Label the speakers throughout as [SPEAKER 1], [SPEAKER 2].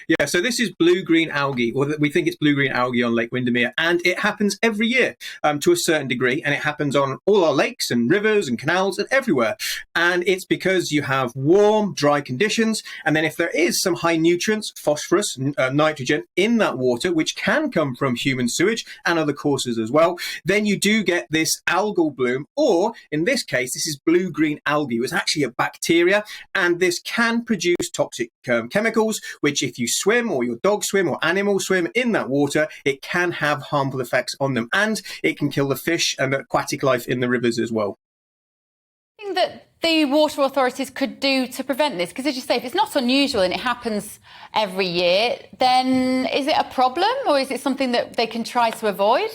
[SPEAKER 1] Yeah, so this is blue-green algae, or we think it's blue-green algae on Lake Windermere, and it happens every year to a certain degree, and it happens on all our lakes and rivers and canals and everywhere. And it's because you have warm, dry conditions, and then if there is some high nutrients, phosphorus, nitrogen in that water, which can come from human sewage and other causes as well, then you do get this algal bloom, or in this case, this is blue-green algae. It's actually a bacteria, and this can produce toxic chemicals, which if you swim or your dog swim or animals swim in that water, it can have harmful effects on them, and it can kill the fish and aquatic life in the rivers as well.
[SPEAKER 2] That the water authorities could do to prevent this? Because as you say, if it's not unusual and it happens every year, then is it a problem, or is it something that they can try to avoid?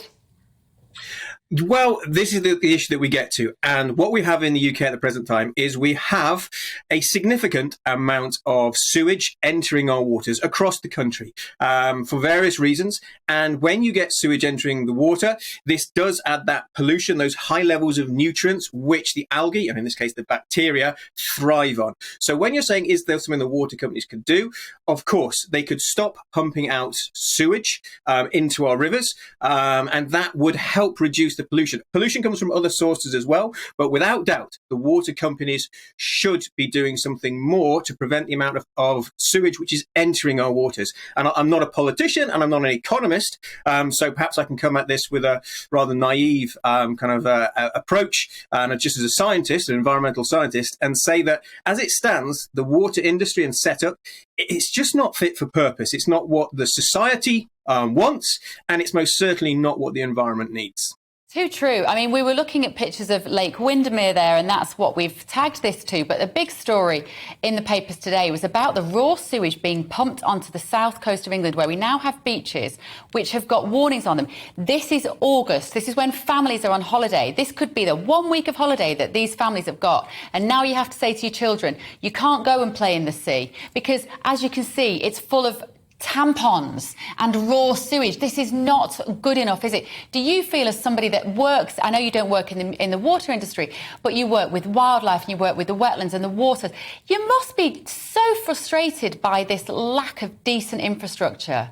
[SPEAKER 1] Well, this is the issue that we get to. And what we have in the UK at the present time is we have a significant amount of sewage entering our waters across the country for various reasons. And when you get sewage entering the water, this does add that pollution, those high levels of nutrients, which the algae, and in this case, the bacteria, thrive on. So when you're saying, is there something the water companies could do? Of course, they could stop pumping out sewage into our rivers, and that would help reduce the pollution. Pollution comes from other sources as well, but without doubt, the water companies should be doing something more to prevent the amount of sewage which is entering our waters. And I'm not a politician and I'm not an economist, so perhaps I can come at this with a rather naive approach, and just as a scientist, an environmental scientist, and say that as it stands, the water industry and setup, it's just not fit for purpose. It's not what the society wants, and it's most certainly not what the environment needs.
[SPEAKER 2] Too true. I mean, we were looking at pictures of Lake Windermere there, and that's what we've tagged this to. But the big story in the papers today was about the raw sewage being pumped onto the south coast of England, where we now have beaches which have got warnings on them. This is August. This is when families are on holiday. This could be the 1 week of holiday that these families have got. And now you have to say to your children, you can't go and play in the sea because, as you can see, it's full of tampons and raw sewage. This is not good enough, is it? Do you feel, as somebody that works, I know you don't work in the water industry, but you work with wildlife and you work with the wetlands and the waters, you must be so frustrated by this lack of decent infrastructure?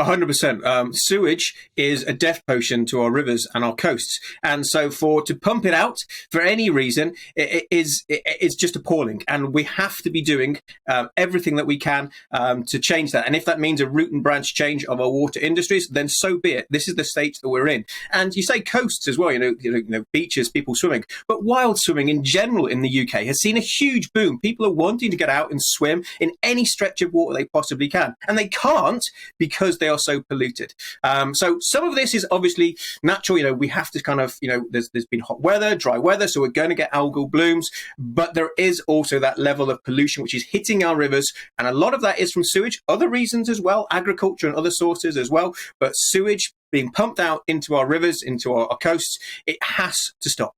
[SPEAKER 1] 100%. Sewage is a death potion to our rivers and our coasts. And so to pump it out for any reason, it's just appalling. And we have to be doing everything that we can to change that. And if that means a root and branch change of our water industries, then so be it. This is the state that we're in. And you say coasts as well, you know, beaches, people swimming. But wild swimming in general in the UK has seen a huge boom. People are wanting to get out and swim in any stretch of water they possibly can. And they can't because they are so polluted. So some of this is obviously natural. You know, we have to there's been hot weather, dry weather, so we're going to get algal blooms. But there is also that level of pollution which is hitting our rivers, and a lot of that is from sewage. Other reasons as well, agriculture and other sources as well. But sewage being pumped out into our rivers, into our coasts, it has to stop.